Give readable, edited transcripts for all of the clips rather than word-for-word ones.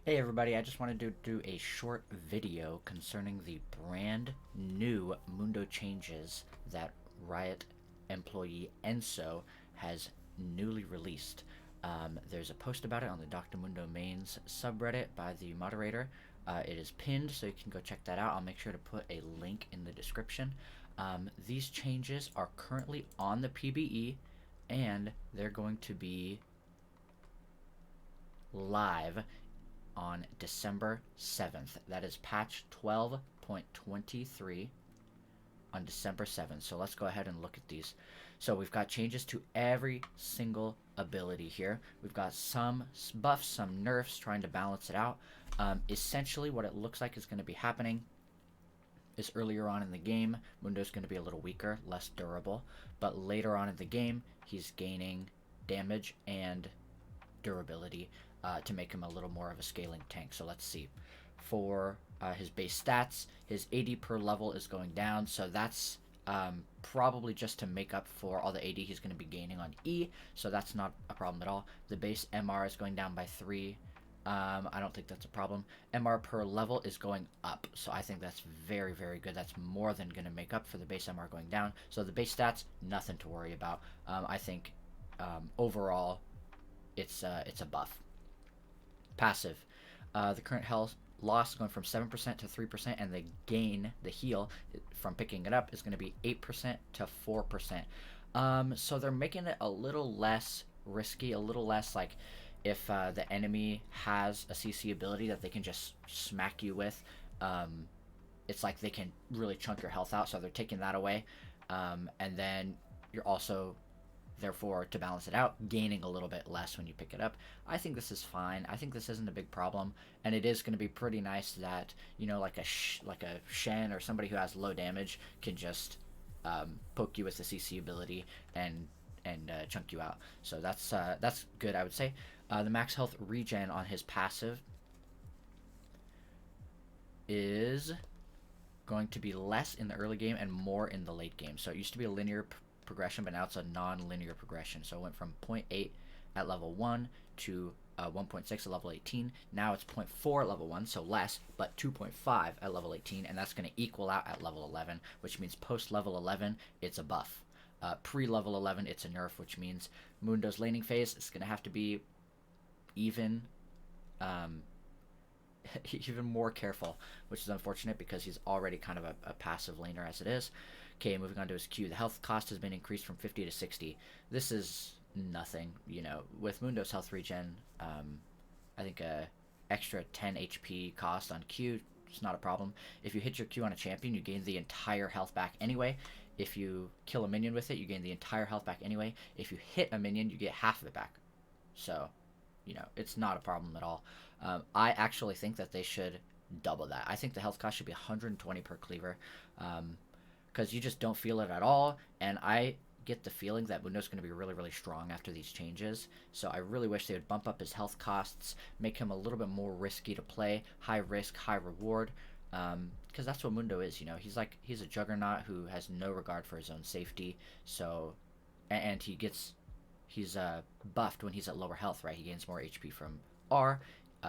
Hey everybody, I just wanted to do a short video concerning the brand new Mundo changes that Riot employee Enso has newly released. There's a post about it on the Dr. Mundo mains subreddit by the moderator. It is pinned, so you can go check that out. I'll make sure to put a link in the description. These changes are currently on the PBE, and they're going to be live on December 7th. That is patch 12.23 on December 7th. So let's go ahead and look at these. So we've got changes to every single ability here. We've got some buffs, some nerfs, trying to balance it out. Essentially, what it looks like is going to be happening is earlier on in the game, Mundo's going to be a little weaker, less durable. But later on in the game, he's gaining damage and durability to make him a little more of a scaling tank. So let's see. For his base stats, his AD per level is going down, so that's probably just to make up for all the AD he's going to be gaining on E, so that's not a problem at all. The base MR is going down by 3. I don't think that's a problem. MR per level is going up, so I think that's very, very good. That's more than going to make up for the base MR going down. So the base stats, nothing to worry about. I think overall, it's a buff. Passive. The current health loss going from 7% to 3%, and the gain, the heal, from picking it up is going to be 8% to 4%. So they're making it a little less risky, a little less like if the enemy has a CC ability that they can just smack you with. It's like they can really chunk your health out, so they're taking that away. And then you're also, therefore, to balance it out, gaining a little bit less when you pick it up. I think this is fine. I think this isn't a big problem, and it is going to be pretty nice that, you know, like a Shen or somebody who has low damage can just poke you with the CC ability and chunk you out. So that's good, I would say. The max health regen on his passive is going to be less in the early game and more in the late game. So it used to be a linear progression, but now it's a non-linear progression. So it went from 0.8 at level 1 to 1.6 at level 18. Now it's 0.4 at level 1, so less, but 2.5 at level 18, and that's going to equal out at level 11, which means post level 11, it's a buff. Pre-level 11, it's a nerf, which means Mundo's laning phase is going to have to be even even more careful, which is unfortunate because he's already kind of a passive laner as it is. Okay, moving on to his Q. The health cost has been increased from 50 to 60. This is nothing, you know. With Mundo's health regen, I think a extra 10 HP cost on Q is not a problem. If you hit your Q on a champion, you gain the entire health back anyway. If you kill a minion with it, you gain the entire health back anyway. If you hit a minion, you get half of it back. So, you know, it's not a problem at all. I actually think that they should double that. I think the health cost should be 120 per cleaver, because you just don't feel it at all. And I get the feeling that Mundo's going to be really, really strong after these changes. So I really wish they would bump up his health costs, make him a little bit more risky to play, high risk, high reward. Because that's what Mundo is, you know. He's a juggernaut who has no regard for his own safety. So, and he's buffed when he's at lower health, right? He gains more HP from R.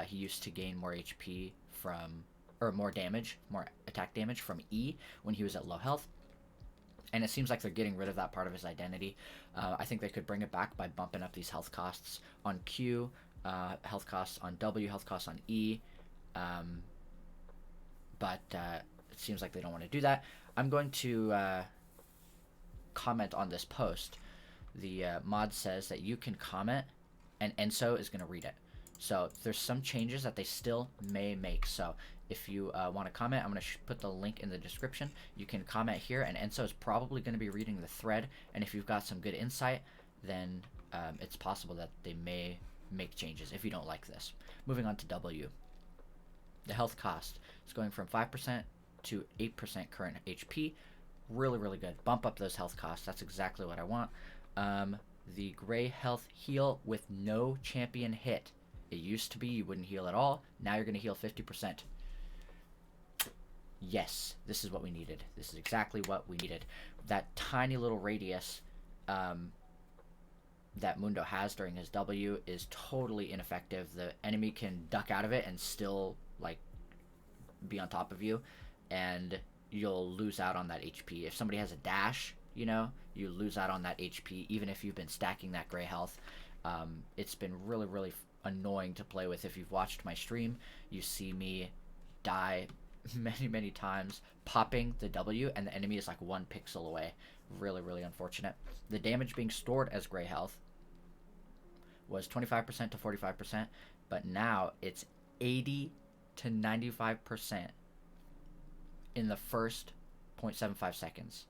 He used to gain more HP from, or more damage, more attack damage from E when he was at low health. And it seems like they're getting rid of that part of his identity. I think they could bring it back by bumping up these health costs on Q, health costs on W, health costs on E. But it seems like they don't want to do that. I'm going to comment on this post. The mod says that you can comment, and Enso is going to read it. So there's some changes that they still may make. So if you want to comment, I'm going to put the link in the description. You can comment here, and Enso is probably going to be reading the thread. And if you've got some good insight, then it's possible that they may make changes if you don't like this. Moving on to W. The health cost is going from 5% to 8% current HP. Really, really good. Bump up those health costs. That's exactly what I want. The gray health heal with no champion hit. It used to be you wouldn't heal at all. Now you're going to heal 50%. Yes, this is what we needed. This is exactly what we needed. That tiny little radius that Mundo has during his W is totally ineffective. The enemy can duck out of it and still like be on top of you, and you'll lose out on that HP. If somebody has a dash, you know, you lose out on that HP even if you've been stacking that gray health. It's been really, really annoying to play with. If you've watched my stream, you see me die many, many times popping the W, and the enemy is like 1 pixel away. Really, really unfortunate. The damage being stored as gray health was 25% to 45%, but now it's 80 to 95% in the first 0.75 seconds.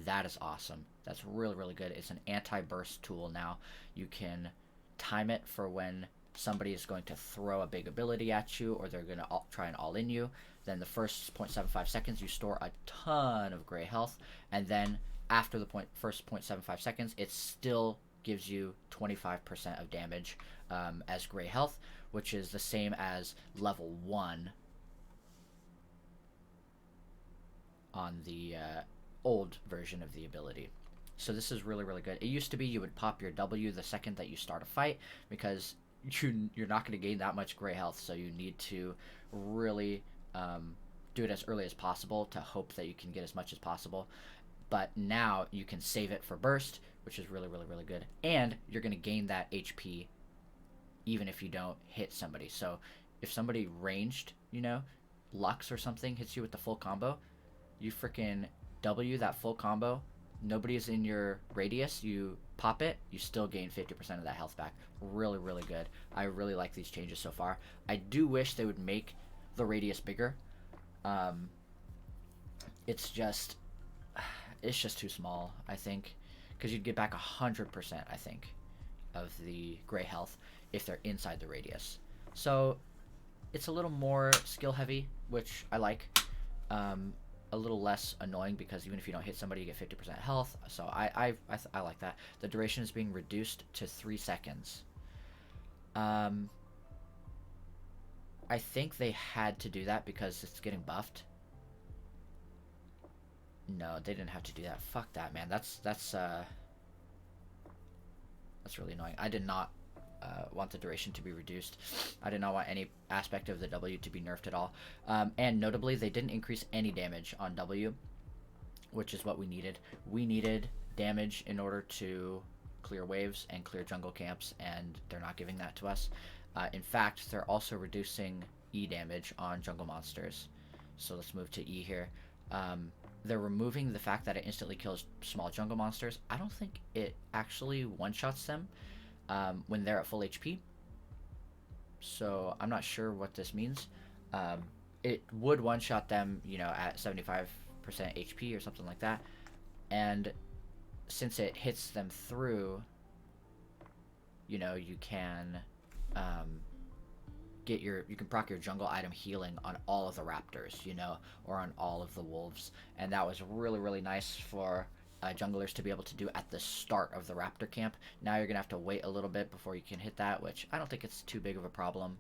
That is awesome. That's really, really good. It's an anti-burst tool now. You can time it for when somebody is going to throw a big ability at you, or they're going to try and all-in you. Then the first 0.75 seconds, you store a ton of gray health, and then after the first 0.75 seconds, it still gives you 25% of damage as gray health, which is the same as level 1 on the old version of the ability. So this is really, really good. It used to be you would pop your W the second that you start a fight, because you're not going to gain that much gray health, so you need to really do it as early as possible to hope that you can get as much as possible. But now you can save it for burst, which is really, really, really good. And you're going to gain that HP even if you don't hit somebody. So if somebody ranged, you know, Lux or something hits you with the full combo, you freaking W that full combo, nobody is in your radius, you pop it, you still gain 50% of that health back. Really, really good. I really like these changes so far. I do wish they would make the radius bigger. It's just too small, I think, because you'd get back 100%, I think, of the gray health if they're inside the radius. So it's a little more skill heavy, which I like. A little less annoying, because even if you don't hit somebody, you get 50% health. So I like that. The duration is being reduced to 3 seconds. I think they had to do that because it's getting buffed. No, they didn't have to do that. Fuck that, man. That's really annoying. I did not want the duration to be reduced. I did not want any aspect of the W to be nerfed at all. And notably, they didn't increase any damage on W, which is what we needed. We needed damage in order to clear waves and clear jungle camps, and they're not giving that to us. In fact, they're also reducing E damage on jungle monsters. So let's move to E here. They're removing the fact that it instantly kills small jungle monsters. I don't think it actually one-shots them when they're at full HP. So I'm not sure what this means. It would one-shot them, you know, at 75% HP or something like that. And since it hits them through, you know, you can you can proc your jungle item healing on all of the raptors, you know, or on all of the wolves. And that was really, really nice for junglers to be able to do at the start of the raptor camp. Now you're gonna have to wait a little bit before you can hit that, which I don't think it's too big of a problem.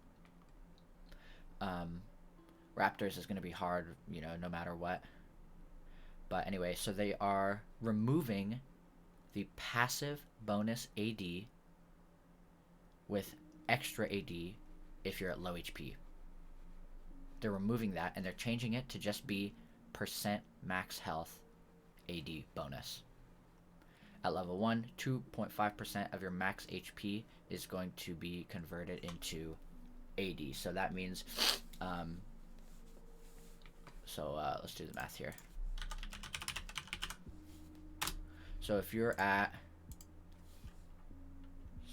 Raptors is gonna be hard, you know, no matter what. But anyway, so they are removing the passive bonus AD with extra AD if you're at low HP. They're removing that, and they're changing it to just be percent max health AD bonus. At level 1, 2.5% of your max HP is going to be converted into AD. So that means, let's do the math here. So if you're at,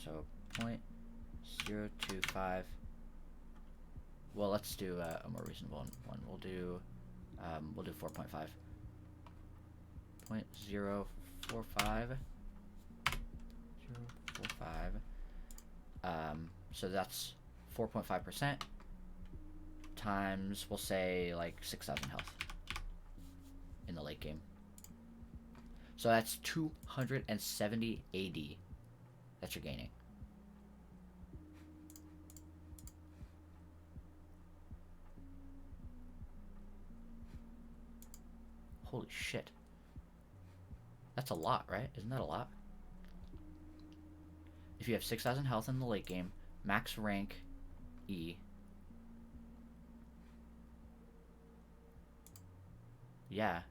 0.025, well, let's do a more reasonable one. We'll do 4.5. 0.045. So that's 4.5% times, we'll say, like 6,000 health in the late game. So that's 270 AD that you're gaining. Holy shit. That's a lot, right? Isn't that a lot? if you have 6,000 health in the late game, max rank E. Yeah.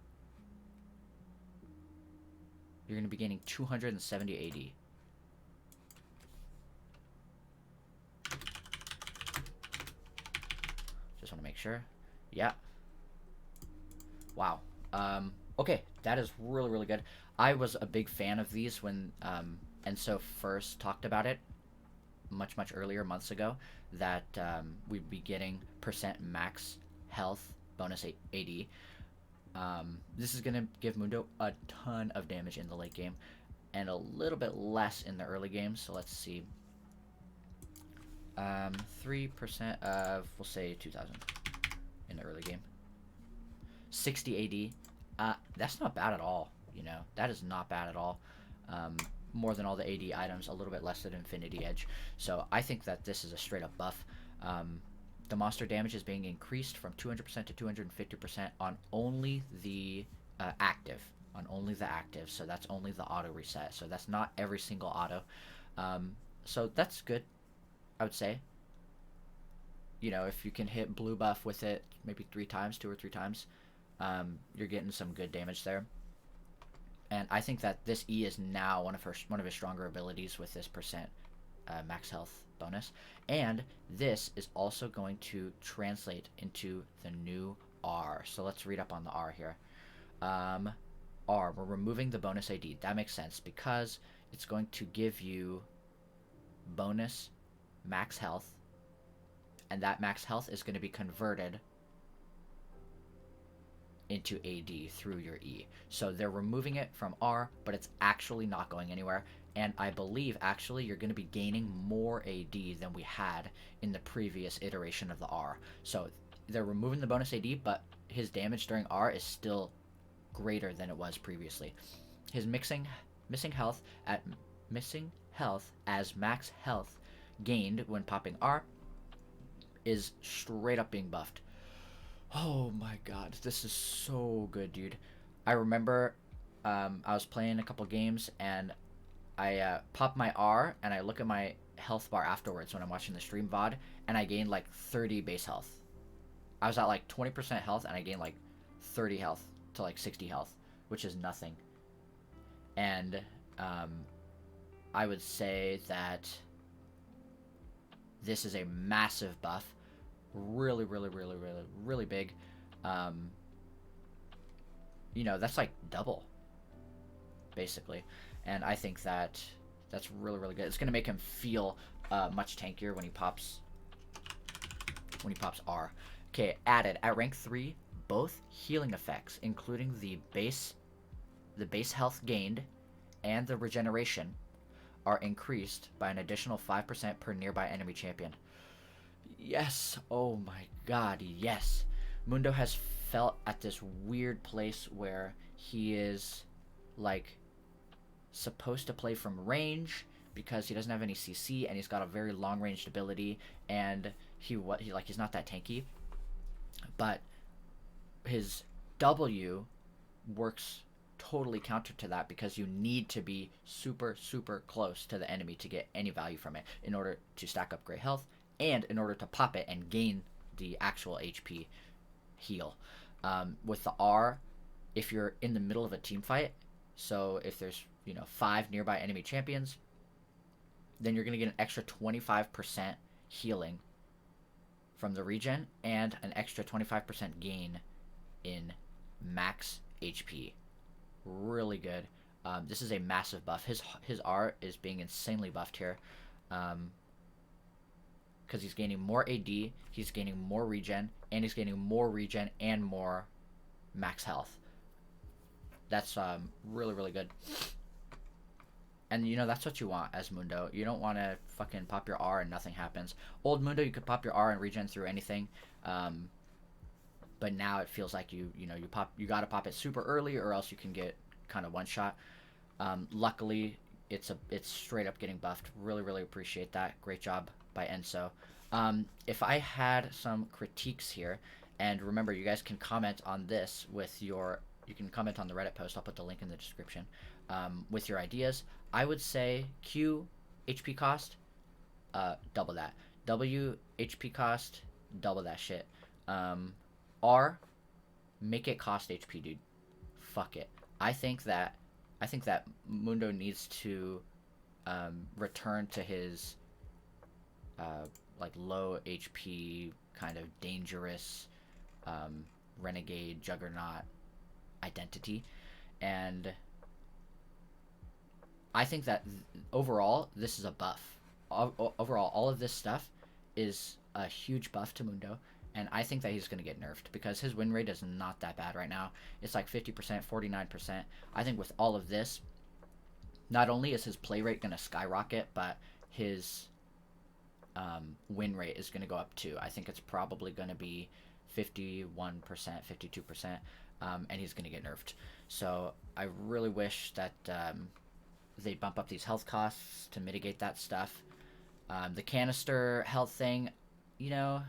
You're going to be gaining 270 AD. Just want to make sure. Yeah. Wow. Okay, that is really, really good. I was a big fan of these when Enso first talked about it much, much earlier, months ago, that we'd be getting percent max health bonus AD. This is going to give Mundo a ton of damage in the late game and a little bit less in the early game. So let's see. 3% of, we'll say 2,000 in the early game. 60 AD. That's not bad at all. You know, that is not bad at all. More than all the AD items, a little bit less than Infinity Edge. So I think that this is a straight up buff. The monster damage is being increased from 200% to 250% on only the active. On only the active. So that's only the auto reset. So that's not every single auto. So that's good, I would say. You know, if you can hit blue buff with it maybe 2 or 3 times, you're getting some good damage there. And I think that this E is now one of his stronger abilities with this percent max health bonus. And this is also going to translate into the new R. So let's read up on the R here. R, we're removing the bonus AD. That makes sense because it's going to give you bonus max health. And that max health is going to be converted into AD through your E. So they're removing it from R, but it's actually not going anywhere. And I believe actually you're going to be gaining more AD than we had in the previous iteration of the R. So they're removing the bonus AD, but his damage during R is still greater than it was previously. His missing health as max health gained when popping R is straight up being buffed. Oh my god, this is so good, dude. I remember I was playing a couple games and I pop my R and I look at my health bar afterwards when I'm watching the stream VOD and I gained like 30 base health. I was at like 20% health and I gained like 30 health to like 60 health, which is nothing. And I would say that this is a massive buff. Really, really, really, really, really big. You know, that's like double, basically. And I think that that's really, really good. It's going to make him feel much tankier when he pops R. Okay, added at rank 3, both healing effects, including the base health gained and the regeneration, are increased by an additional 5% per nearby enemy champion. Yes. Oh my god, yes. Mundo has felt at this weird place where he is like supposed to play from range because he doesn't have any CC and he's got a very long ranged ability and he's not that tanky. But his W works totally counter to that because you need to be super, super close to the enemy to get any value from it in order to stack up great health and in order to pop it and gain the actual HP heal. With the R, if you're in the middle of a team fight, so if there's 5 nearby enemy champions, then you're going to get an extra 25% healing from the regen and an extra 25% gain in max HP. Really good. This is a massive buff. His R is being insanely buffed here. Because he's gaining more AD, he's gaining more regen, and he's gaining more regen and more max health. That's really, really good. And that's what you want as Mundo. You don't want to fucking pop your R and nothing happens. Old Mundo, you could pop your R and regen through anything. But now it feels like you gotta pop it super early or else you can get kind of one shot. Luckily, it's straight up getting buffed. Really, really appreciate that. Great job by Enso. If I had some critiques here, and remember, you guys can comment on this you can comment on the Reddit post. I'll put the link in the description with your ideas. I would say Q HP cost, double that. W HP cost, double that shit. R, make it cost HP, dude. Fuck it. I think that Mundo needs to return to his like low HP kind of dangerous renegade juggernaut identity, and I think that overall this is a buff. Overall, all of this stuff is a huge buff to Mundo, and I think that he's going to get nerfed because his win rate is not that bad right now. It's like 50%, 49%. I think with all of this, not only is his play rate going to skyrocket, but his win rate is going to go up too. I think it's probably going to be 51%, 52%, and he's going to get nerfed. So I really wish that they bump up these health costs to mitigate that stuff. The canister health thing, you know,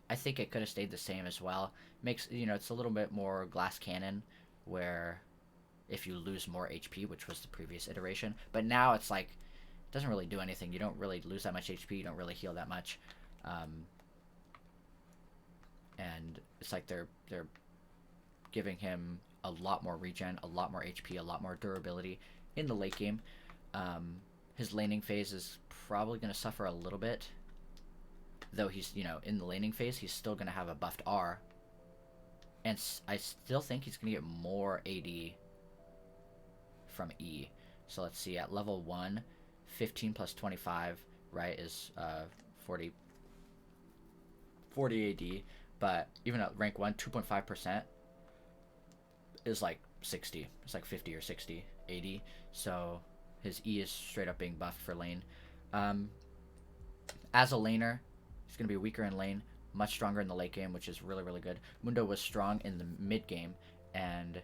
I think it could have stayed the same as well. Makes, you know, it's a little bit more glass cannon where if you lose more HP, which was the previous iteration, but now it's like it doesn't really do anything. You don't really lose that much HP. You don't really heal that much, and it's like they're giving him a lot more regen, a lot more HP, a lot more durability in the late game. His laning phase is probably going to suffer a little bit, though he's, you know, in the laning phase, he's still going to have a buffed R, and I still think he's going to get more AD from E. So let's see, at level 1, 15 plus 25, right, is 40 AD, but even at rank 1, 2.5% is like 60. It's like 50 or 60 AD, so his E is straight up being buffed for lane. As a laner, he's going to be weaker in lane, much stronger in the late game, which is really, really good. Mundo was strong in the mid game and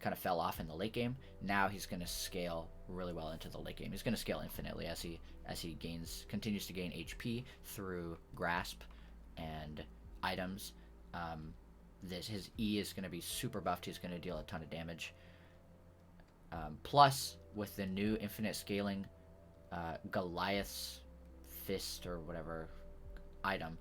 kind of fell off in the late game. Now he's going to scale really well into the late game. He's going to scale infinitely as he continues to gain HP through grasp and items. His E is going to be super buffed. He's going to deal a ton of damage. Plus, with the new infinite scaling Goliath's Fist or whatever item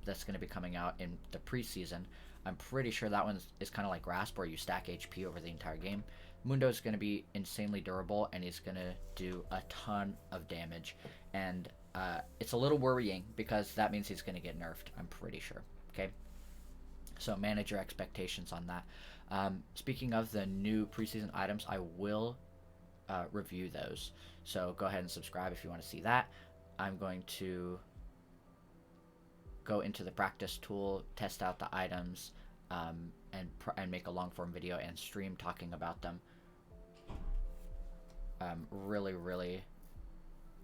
that's going to be coming out in the preseason, I'm pretty sure that one is kind of like Grasp, where you stack HP over the entire game. Mundo is going to be insanely durable, and he's going to do a ton of damage. And it's a little worrying because that means he's going to get nerfed, I'm pretty sure. Okay? So manage your expectations on that. Speaking of the new preseason items, I will review those. So go ahead and subscribe if you want to see that. I'm going to go into the practice tool, test out the items, and make a long form video and stream talking about them. Really,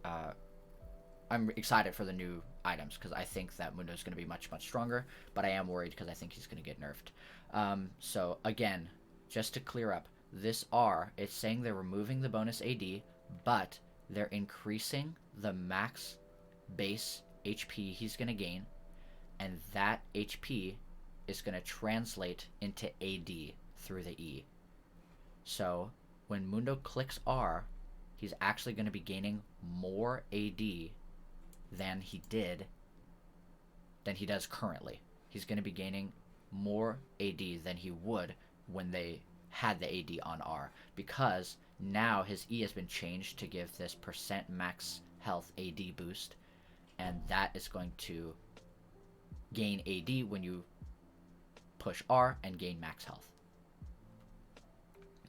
I'm excited for the new items because I think that Mundo is going to be much stronger, but I am worried because I think he's going to get nerfed. So again, just to clear up, this R, it's saying they're removing the bonus AD, but they're increasing the max base HP he's going to gain, and that HP is going to translate into AD through the E. So when Mundo clicks R, he's actually going to be gaining more AD than he does currently. He's going to be gaining more AD than he would when they had the AD on R, because now his E has been changed to give this % max health AD boost, and that is going to gain AD when you push R and gain max health.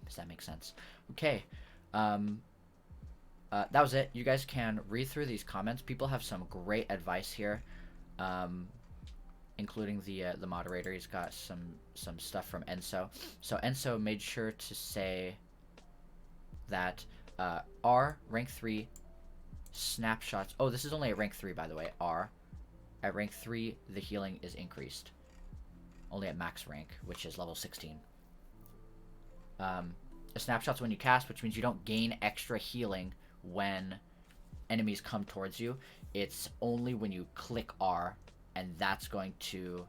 Does that make sense? Okay. That was it. You guys can read through these comments. People have some great advice here, including the moderator. He's got some stuff from Enso. So Enso made sure to say that R rank 3 snapshots. Oh, this is only at rank 3, by the way. R at rank 3, the healing is increased. Only at max rank, which is level 16. A snapshot's when you cast, which means you don't gain extra healing when enemies come towards you. It's only when you click R, and that's going to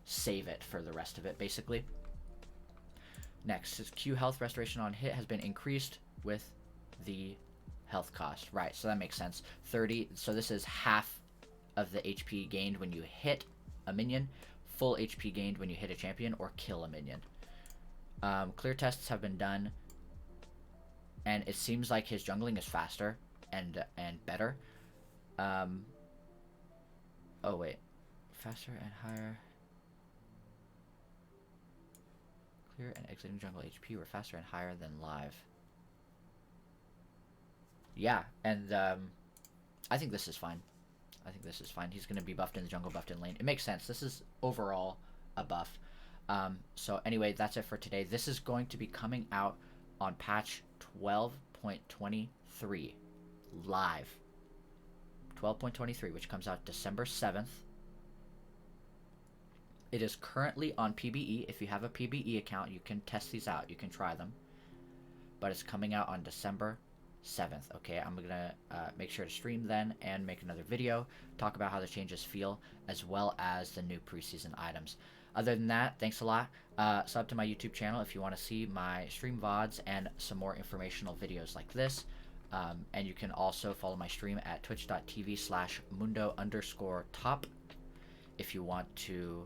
save it for the rest of it, basically. Next, his Q health restoration on hit has been increased with the health cost. Right, so that makes sense. 30, so this is half of the HP gained when you hit a minion, full HP gained when you hit a champion or kill a minion. Clear tests have been done, and it seems like his jungling is faster and better. Oh wait, faster and higher. Clear and exiting jungle HP were faster and higher than live. Yeah, and I think this is fine. I think this is fine. He's going to be buffed in the jungle, buffed in lane. It makes sense. This is overall a buff. So anyway, that's it for today. This is going to be coming out on patch 12.23 live. 12.23, which comes out December 7th. It is currently on PBE. If you have a PBE account, you can test these out. You can try them. But it's coming out on December 7th. Okay, I'm going to make sure to stream then and make another video, talk about how the changes feel, as well as the new preseason items. Other than that, thanks a lot. Sub to my YouTube channel if you want to see my stream VODs and some more informational videos like this. And you can also follow my stream at twitch.tv/mundo_top if you want to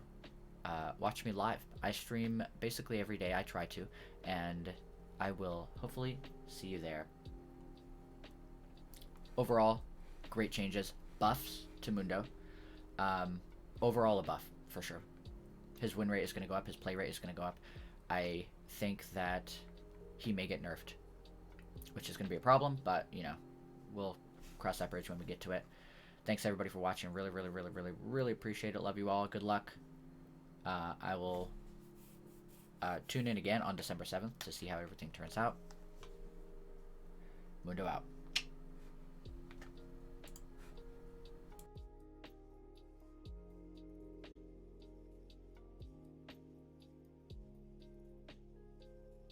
watch me live. I stream basically every day. I try to, and I will hopefully see you there. Overall, great changes. Buffs to Mundo. Overall, a buff, for sure. His win rate is going to go up. His play rate is going to go up. I think that he may get nerfed, which is going to be a problem, but, you know, we'll cross that bridge when we get to it. Thanks, everybody, for watching. Really, really, really, really, really appreciate it. Love you all. Good luck. I will tune in again on December 7th to see how everything turns out. Mundo out.